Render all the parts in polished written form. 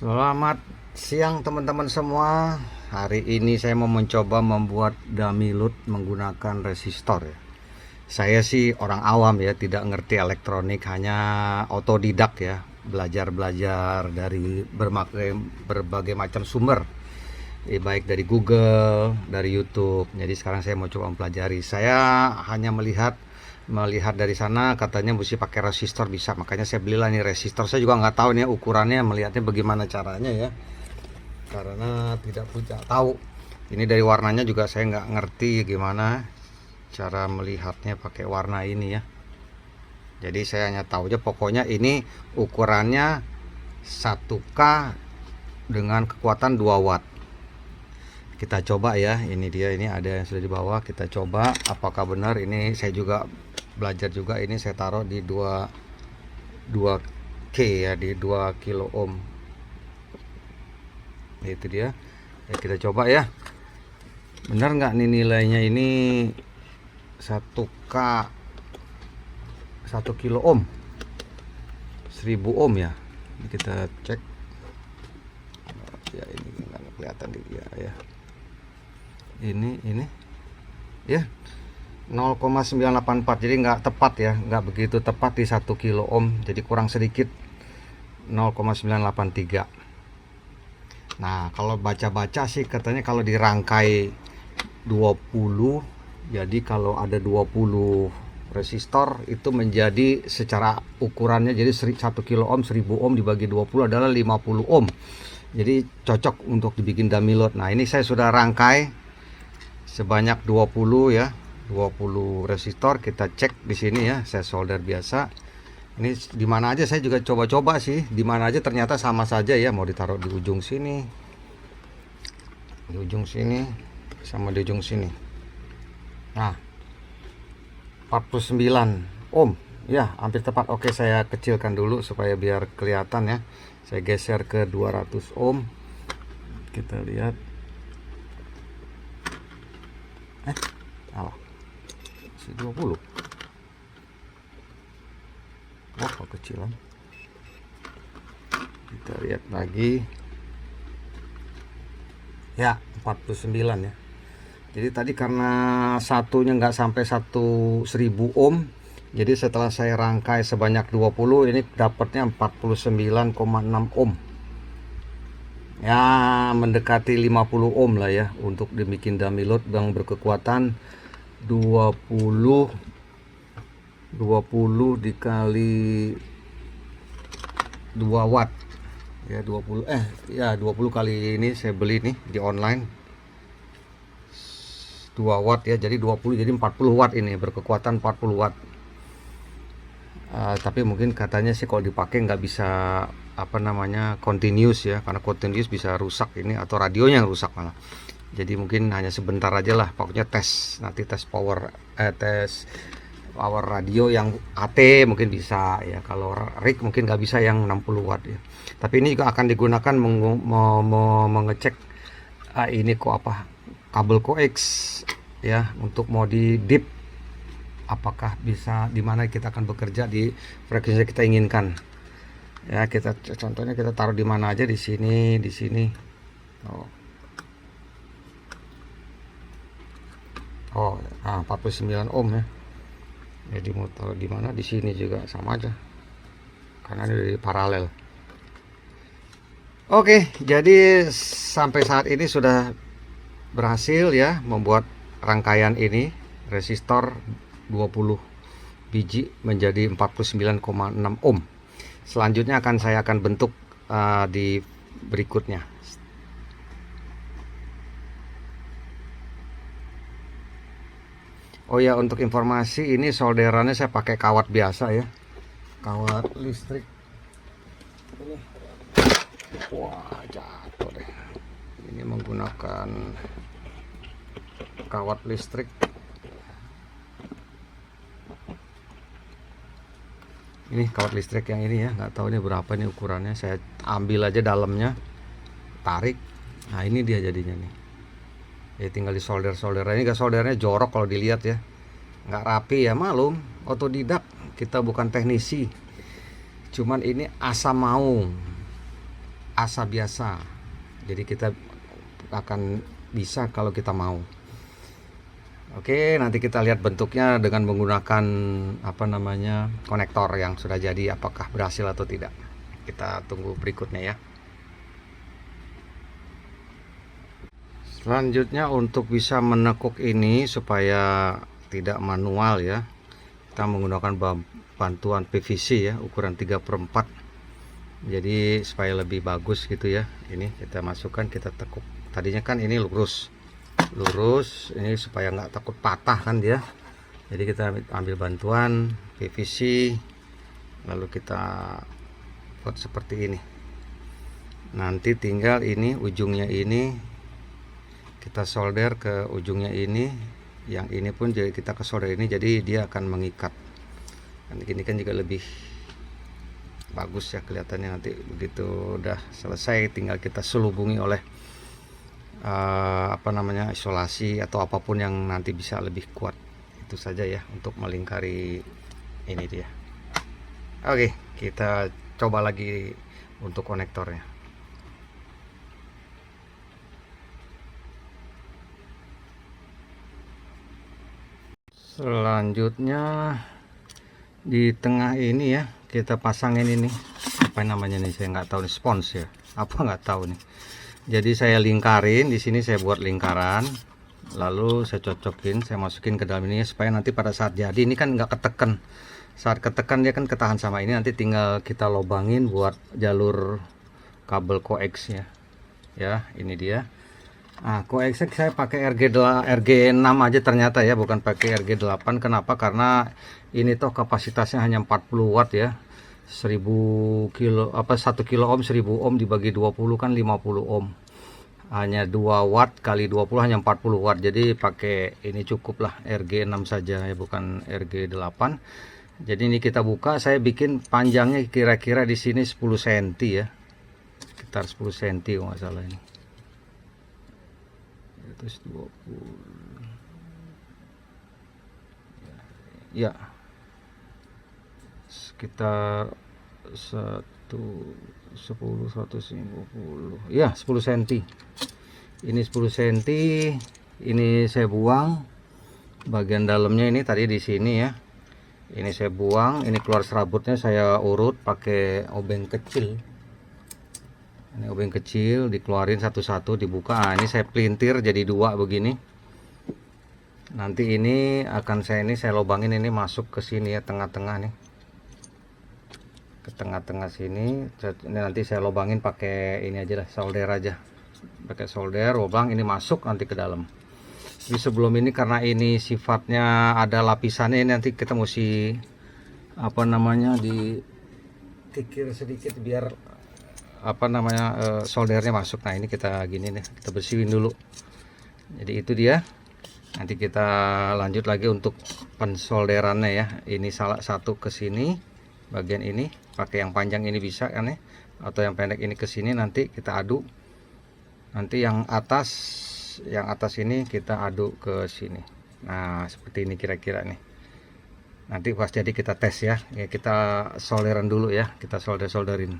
Selamat siang teman-teman semua. Hari ini saya mau mencoba membuat dummy load menggunakan resistor ya. Saya sih orang awam ya, tidak ngerti elektronik, hanya otodidak ya, belajar-belajar dari berbagai macam sumber, baik dari Google, dari YouTube. Jadi sekarang saya mau coba mempelajari. Saya hanya melihat dari sana katanya mesti pakai resistor, bisa, makanya saya belilah nih resistor. Saya juga nggak tahu nih ukurannya, melihatnya bagaimana caranya ya, karena tidak punya tahu. Ini dari warnanya juga saya nggak ngerti gimana cara melihatnya pakai warna ini ya. Jadi saya hanya tahu aja pokoknya ini ukurannya 1K dengan kekuatan 2 watt. Kita coba ya, ini dia, ini ada yang sudah di bawah. Kita coba apakah benar. Ini saya juga belajar juga, ini saya taruh di 2K ya, di 2 kilo ohm. Itu dia ya, kita coba ya, benar nggak nih nilainya. Ini 1K 1 kilo ohm 1000 ohm ya. Ini kita cek ya, ini nggak kelihatan ya. Ini ya 0,984, jadi nggak tepat ya, nggak begitu tepat di 1 kilo ohm, jadi kurang sedikit 0,983. Nah, kalau baca-baca sih katanya kalau dirangkai 20, jadi kalau ada 20 resistor itu menjadi secara ukurannya, jadi 1 kilo ohm 1000 ohm dibagi 20 adalah 50 ohm. Jadi cocok untuk dibikin dummy load. Nah, ini saya sudah rangkai sebanyak 20 ya, 20 resistor. Kita cek di sini ya, saya solder biasa. Ini di mana aja saya juga coba-coba sih, di mana aja ternyata sama saja ya. Mau ditaruh di ujung sini, di ujung sini, sama di ujung sini. Nah, 49 ohm ya, hampir tepat. Oke, saya kecilkan dulu supaya biar kelihatan ya. Saya geser ke 200 ohm. Kita lihat. Alah, 20. Wah, kecilan. Kita lihat lagi. Ya, 49 ya. Jadi tadi karena satunya nggak sampai 1000 ohm, jadi setelah saya rangkai sebanyak 20, ini dapatnya 49,6 ohm. Ya, mendekati 50 ohm lah ya untuk dibikin dummy load yang berkekuatan 20 dikali 2 watt ya, 20 kali ini saya beli nih di online 2 watt ya, jadi 20, jadi 40 watt, ini berkekuatan 40 watt. Tapi mungkin katanya sih kalau dipakai nggak bisa continuous ya, karena continuous bisa rusak ini, atau radionya yang rusak malah. Jadi mungkin hanya sebentar aja lah, pokoknya nanti tes power radio yang AT mungkin bisa ya, kalau rig mungkin nggak bisa yang 60 watt ya. Tapi ini juga akan digunakan mengecek ini kabel coax ya, untuk mau di dip apakah bisa, dimana kita akan bekerja di frekuensi kita inginkan ya. Kita contohnya kita taruh di mana aja, di sini. 49 ohm ya. Jadi mau taruh di mana, di sini juga sama aja karena ini paralel. Oke, jadi sampai saat ini sudah berhasil ya membuat rangkaian ini resistor 20 biji menjadi 49,6 ohm. Selanjutnya saya akan bentuk di berikutnya. Oh ya, untuk informasi, ini solderannya saya pakai kawat biasa ya, kawat listrik. Wah, jatuh deh. Ini menggunakan kawat listrik. Ini kawat listrik yang ini ya, nggak tahu ini berapa nih ukurannya. Saya ambil aja dalamnya, tarik. Nah, ini dia jadinya nih. Ya tinggal di solder. Ini gak, soldernya jorok kalau dilihat ya, nggak rapi ya, malum, otodidak, kita bukan teknisi. Cuman ini asam mau asa biasa. Jadi kita akan bisa kalau kita mau. Oke, nanti kita lihat bentuknya dengan menggunakan konektor yang sudah jadi, apakah berhasil atau tidak. Kita tunggu berikutnya ya. Selanjutnya untuk bisa menekuk ini supaya tidak manual ya, kita menggunakan bantuan PVC ya, ukuran 3/4. Jadi supaya lebih bagus gitu ya. Ini kita masukkan, kita tekuk. Tadinya kan ini lurus ini supaya nggak takut patah kan dia. Jadi kita ambil bantuan PVC, lalu kita buat seperti ini. Nanti tinggal ini ujungnya ini kita solder ke ujungnya ini, yang ini pun jadi kita ke solder ini, jadi dia akan mengikat. Nanti ini kan juga lebih bagus ya kelihatannya. Nanti begitu udah selesai tinggal kita selubungi oleh isolasi atau apapun yang nanti bisa lebih kuat. Itu saja ya untuk melingkari ini dia. Oke, kita coba lagi untuk konektornya. Selanjutnya di tengah ini ya kita pasangin ini, apa namanya nih, saya nggak tahu nih, spons ya apa, nggak tahu nih. Jadi saya lingkarin di sini, saya buat lingkaran, lalu saya cocokin, saya masukin ke dalam ini supaya nanti pada saat jadi ini kan nggak ketekan. Saat ketekan dia kan ketahan sama ini, nanti tinggal kita lobangin buat jalur kabel koaksnya. Ya, ini dia. Nah, koaksnya saya pakai RG6 aja ternyata ya, bukan pakai RG8. Kenapa? Karena ini toh kapasitasnya hanya 40 watt ya. 1 kilo ohm 1000 ohm dibagi 20 kan 50 ohm. Hanya 2 watt kali 20 hanya 40 watt. Jadi pakai ini cukup lah, RG6 saja ya, bukan RG8. Jadi ini kita buka, saya bikin panjangnya kira-kira di sini 10 cm ya. Sekitar 10 cm kalau nggak salah ini. 120. Ya. Sekitar 150 ya, 10 cm. Ini 10 cm. Ini saya buang bagian dalamnya, ini tadi di sini ya. Ini saya buang, ini keluar serabutnya saya urut pakai obeng kecil. Ini obeng kecil dikeluarin satu-satu, dibuka. Nah, ini saya pelintir jadi 2 begini. Nanti ini akan saya lobangin ini masuk ke sini ya, tengah-tengah nih. Ke tengah-tengah sini. Ini nanti saya lobangin pakai ini aja lah, solder aja. Pakai solder, lubang ini masuk nanti ke dalam. Jadi sebelum ini karena ini sifatnya ada lapisannya, ini nanti kita mesti dikikir sedikit biar soldernya masuk. Nah, ini kita gini nih, kita bersihin dulu. Jadi itu dia. Nanti kita lanjut lagi untuk pensolderannya ya. Ini salah satu ke sini, bagian ini pakai yang panjang ini bisa kan ya, atau yang pendek ini ke sini, nanti kita aduk. Nanti yang atas ini kita aduk ke sini. Nah, seperti ini kira-kira nih. Nanti pas jadi kita tes ya. Ya, kita solderan dulu ya, kita solderin.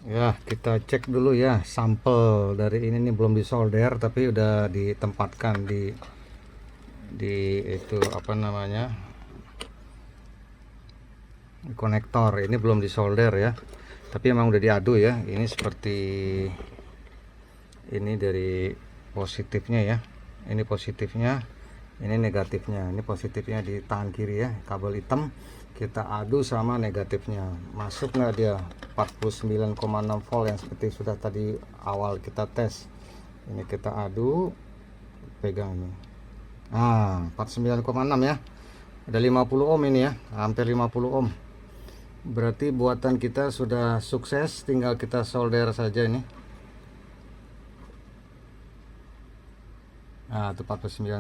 Ya, kita cek dulu ya, sampel dari ini nih belum disolder tapi udah ditempatkan di itu konektor. Ini belum disolder ya, tapi emang udah diadu ya. Ini seperti ini dari positifnya ya, ini positifnya, ini negatifnya. Ini positifnya di tangan kiri ya, kabel hitam. Kita adu sama negatifnya, masuk nggak dia 49,6 volt yang seperti sudah tadi awal kita tes. Ini kita adu, pegang ini. Nah, 49,6 ya, ada 50 ohm ini ya, hampir 50 ohm. Berarti buatan kita sudah sukses, tinggal kita solder saja ini. Nah, itu 49,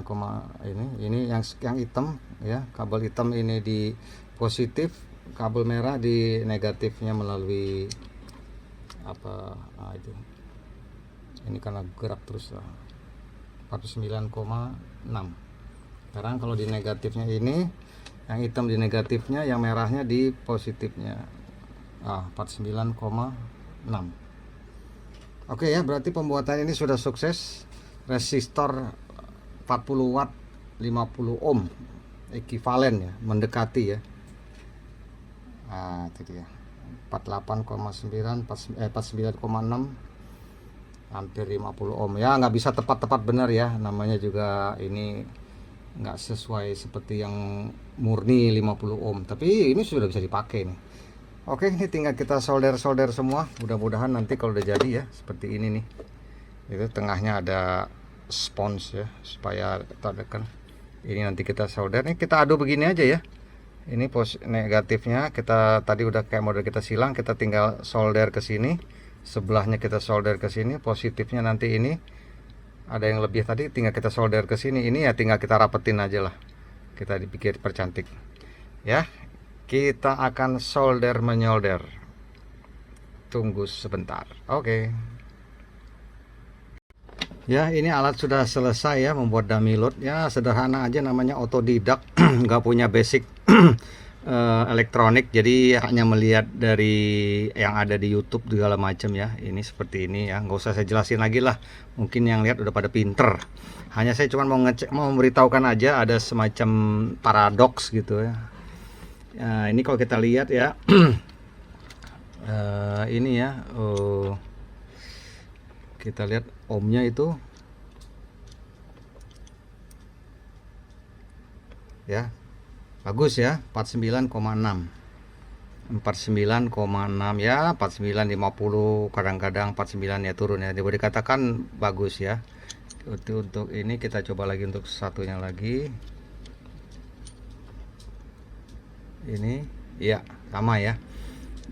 ini yang hitam ya, kabel hitam ini di positif, kabel merah di negatifnya melalui itu. Ini karena gerak terus lah. 49,6. Sekarang kalau di negatifnya ini, yang hitam di negatifnya, yang merahnya di positifnya. 49,6. Oke ya, berarti pembuatan ini sudah sukses. Resistor 40 watt 50 ohm ekivalen ya, mendekati ya. Nah, itu dia. 48,9 49,6 hampir 50 ohm ya, nggak bisa tepat-tepat benar ya, namanya juga ini nggak sesuai seperti yang murni 50 ohm, tapi ini sudah bisa dipakai nih. Oke, ini tinggal kita solder semua. Mudah-mudahan nanti kalau udah jadi ya seperti ini nih, itu tengahnya ada spons ya supaya tekan. Ini nanti kita solder nih, kita adu begini aja ya. Ini negatifnya kita tadi udah kayak model kita silang, kita tinggal solder ke sini, sebelahnya kita solder ke sini, positifnya nanti ini ada yang lebih tadi tinggal kita solder ke sini, ini ya tinggal kita rapetin aja lah, kita dipikir percantik ya. Kita akan solder menyolder, tunggu sebentar. Oke. Ya, ini alat sudah selesai ya, membuat dummy load ya, sederhana aja, namanya otodidak. Nggak punya basic elektronik, jadi hanya melihat dari yang ada di YouTube segala macam ya. Ini seperti ini ya, nggak usah saya jelasin lagi lah, mungkin yang lihat udah pada pinter. Hanya saya cuma mau ngecek, mau memberitahukan aja ada semacam paradoks gitu ya. Ini kalau kita lihat ya, ini ya, kita lihat ohmnya itu ya bagus ya, 49,6 ya, 49,50, kadang-kadang 49 ya turun ya, boleh dikatakan bagus ya. Untuk ini kita coba lagi untuk satunya lagi. Ini ya sama ya,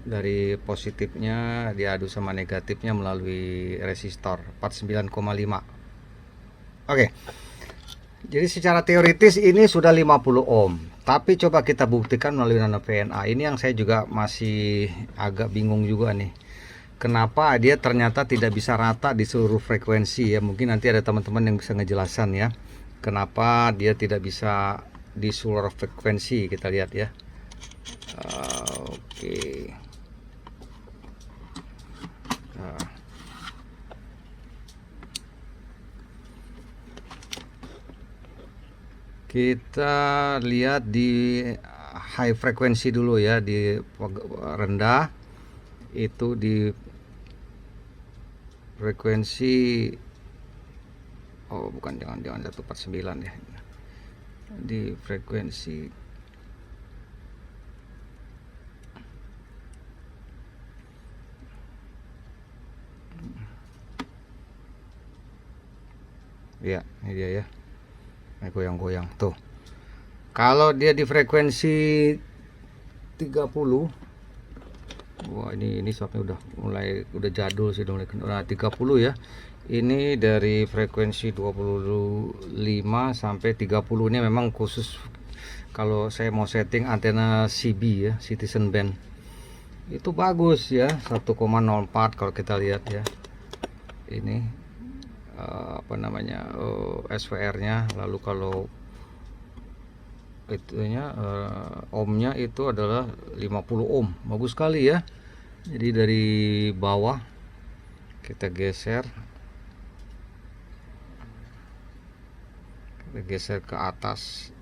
dari positifnya diadu sama negatifnya melalui resistor 49,5. Oke, jadi secara teoritis ini sudah 50 ohm, tapi coba kita buktikan melalui nano VNA. Ini yang saya juga masih agak bingung juga nih, kenapa dia ternyata tidak bisa rata di seluruh frekuensi ya. Mungkin nanti ada teman-teman yang bisa ngejelasan ya, kenapa dia tidak bisa di seluruh frekuensi. Kita lihat ya. Oke. Kita lihat di high frekuensi dulu ya, di rendah itu di frekuensi, oh bukan, jangan 149 ya, di frekuensi ya, ini dia ya, goyang-goyang tuh. Kalau dia di frekuensi 30, wah ini swapnya udah jadul sih, udah mulai 30 ya. Ini dari frekuensi 25 sampai 30 ini memang khusus kalau saya mau setting antena CB ya, Citizen Band. Itu bagus ya, 1,04 kalau kita lihat ya. Ini apa namanya, SVR-nya. Lalu kalau itunya ohmnya itu adalah 50 ohm, bagus sekali ya. Jadi dari bawah kita geser ke atas.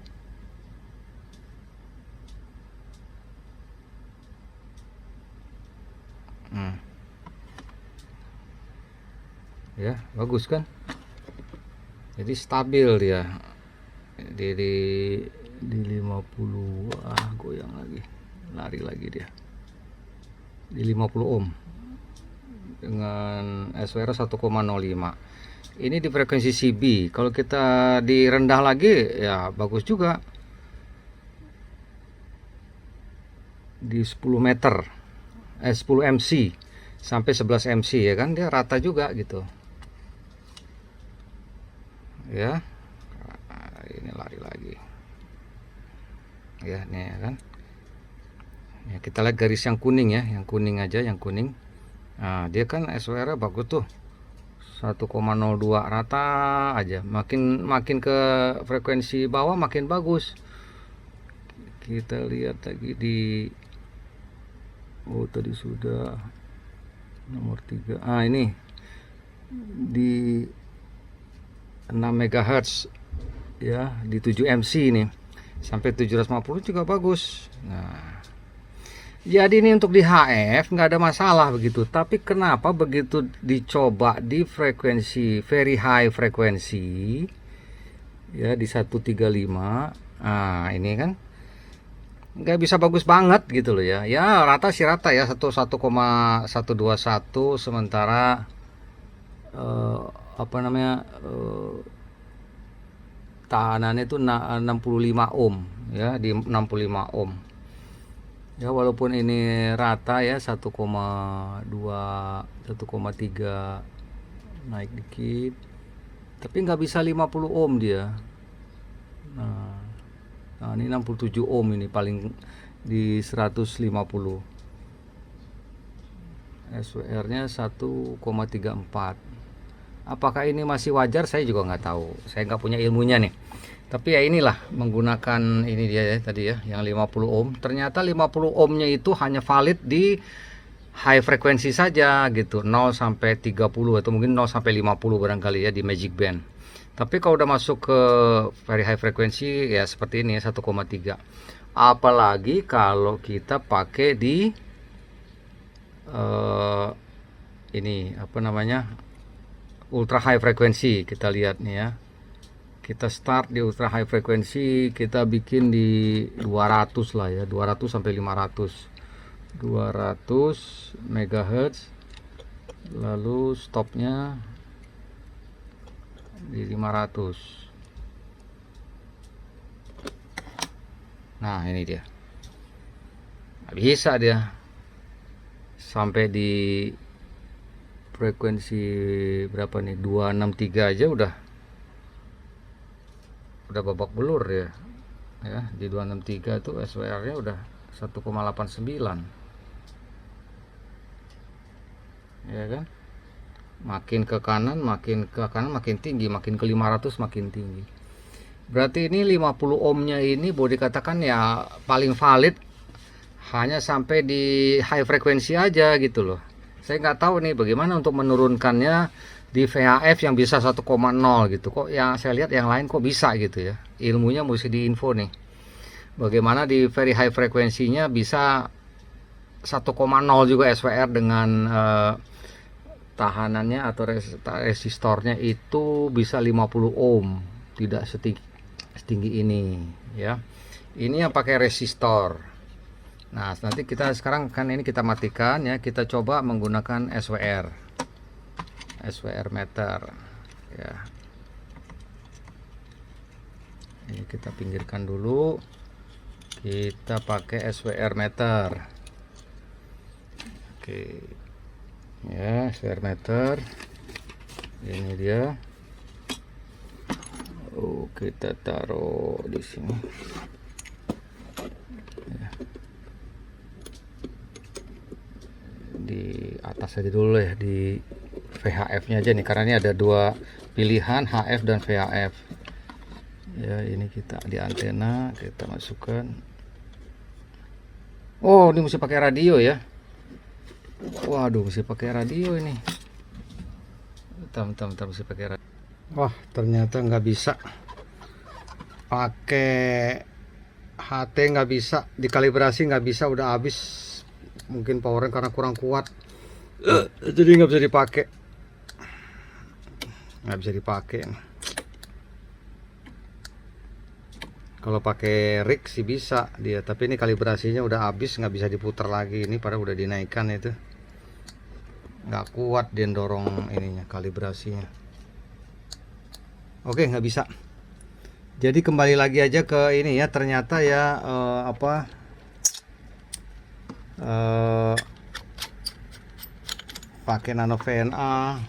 Ya, bagus kan? Jadi stabil dia. Di 50, goyang lagi, lari lagi dia. Di 50 ohm dengan SWR 1,05. Ini di frekuensi CB. Kalau kita di rendah lagi ya bagus juga. Di 10 meter, 10 MC sampai 11 MC ya kan, dia rata juga gitu. Ya, ini lari lagi ya, nih ya kan ya. Kita lihat garis yang kuning ya, yang kuning aja, yang kuning. Nah, dia kan SWR bagus tuh, 1,02 rata aja. Makin ke frekuensi bawah makin bagus. Kita lihat lagi di Oh tadi sudah nomor 3. Ini di 6 MHz ya, di 7 MC ini sampai 750 juga bagus. Nah, jadi ini untuk di HF nggak ada masalah begitu, tapi kenapa begitu dicoba di frekuensi very high frekuensi ya di 135, ini kan nggak bisa bagus banget gitu loh ya. Ya rata sih rata ya, 1,121, sementara tahanannya itu 65 ohm ya, di 65 ohm ya, walaupun ini rata ya, 1,2 1,3 naik dikit, tapi nggak bisa 50 ohm dia. Nah ini 67 ohm, ini paling di 150, SWR nya 1,34. Apakah ini masih wajar? Saya juga nggak tahu, saya nggak punya ilmunya nih. Tapi ya inilah, menggunakan ini dia ya tadi ya, yang 50 ohm. Ternyata 50 ohmnya itu hanya valid di high frekuensi saja gitu, 0 sampai 30 atau mungkin 0 sampai 50 barangkali ya di magic band. Tapi kalau udah masuk ke very high frekuensi ya seperti ini ya, 1,3. Apalagi kalau kita pakai di ini ultra high frekuensi. Kita lihat nih ya, kita start di ultra high frekuensi, kita bikin di 200 lah ya, 200 sampai 500, 200 MHz, lalu stopnya di 500. Nah ini dia, nggak bisa dia sampai di frekuensi berapa nih, 263 aja udah babak belur ya. Di 263 itu SWR nya udah 1,89 ya kan. Makin ke kanan makin tinggi, makin ke 500 makin tinggi. Berarti ini 50 ohmnya ini boleh dikatakan ya paling valid hanya sampai di high frekuensi aja gitu loh. Saya nggak tahu nih bagaimana untuk menurunkannya di VHF yang bisa 1,0 gitu. Kok yang saya lihat yang lain kok bisa gitu ya. Ilmunya mesti diinfo nih. Bagaimana di very high frekuensinya bisa 1,0 juga SWR dengan tahanannya atau resistornya itu bisa 50 ohm, tidak setinggi ini ya. Ini yang pakai resistor. Nah nanti kita sekarang kan ini kita matikan ya, kita coba menggunakan SWR meter ya. Ini kita pinggirkan dulu, kita pakai SWR meter. Oke ya, SWR meter ini dia. Kita taruh di sini ya, di atas aja dulu ya, di VHF nya aja nih, karena ini ada dua pilihan, HF dan VHF ya. Ini kita di antena kita masukkan. Oh ini mesti pakai radio ya. Waduh mesti pakai radio ini. Bentar mesti pakai radio. Wah ternyata nggak bisa pakai HT, nggak bisa dikalibrasi, nggak bisa, udah habis mungkin powernya karena kurang kuat. Jadi nggak bisa dipakai, Kalau pakai rig sih bisa dia, tapi ini kalibrasinya udah habis, nggak bisa diputar lagi. Ini pada udah dinaikkan, itu nggak kuat dia dorong ininya, kalibrasinya. Oke nggak bisa. Jadi kembali lagi aja ke ini ya, ternyata ya pakai nano VNA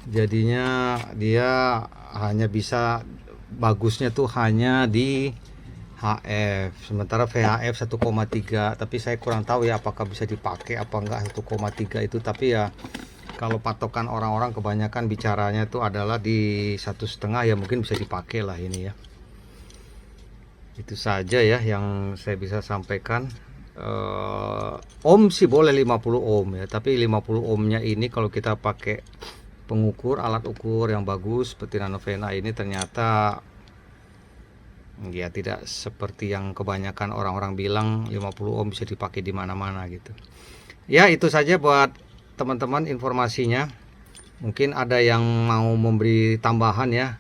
jadinya dia hanya bisa bagusnya tuh hanya di HF, sementara VHF 1,3. tapi saya kurang tahu ya apakah bisa dipakai apa enggak 1,3 itu. Tapi ya kalau patokan orang-orang kebanyakan bicaranya tuh adalah di 1,5 ya, mungkin bisa dipakai lah ini ya. Itu saja ya yang saya bisa sampaikan. ohm sih boleh 50 ohm ya, tapi 50 ohmnya ini kalau kita pakai pengukur, alat ukur yang bagus seperti Nanovena ini, ternyata ya tidak seperti yang kebanyakan orang-orang bilang 50 ohm bisa dipakai di mana-mana gitu. Ya, itu saja buat teman-teman informasinya. Mungkin ada yang mau memberi tambahan ya,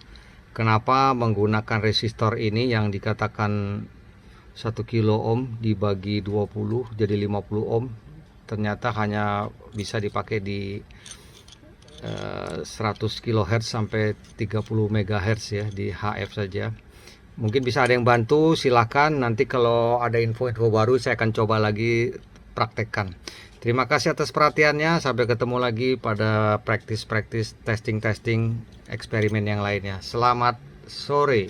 kenapa menggunakan resistor ini yang dikatakan 1 kilo ohm dibagi 20 jadi 50 ohm, ternyata hanya bisa dipakai di 100 kHz sampai 30 MHz ya, di HF saja. Mungkin bisa ada yang bantu, silahkan. Nanti kalau ada info-info baru saya akan coba lagi praktekkan. Terima kasih atas perhatiannya. Sampai ketemu lagi pada praktis testing eksperimen yang lainnya. Selamat sore.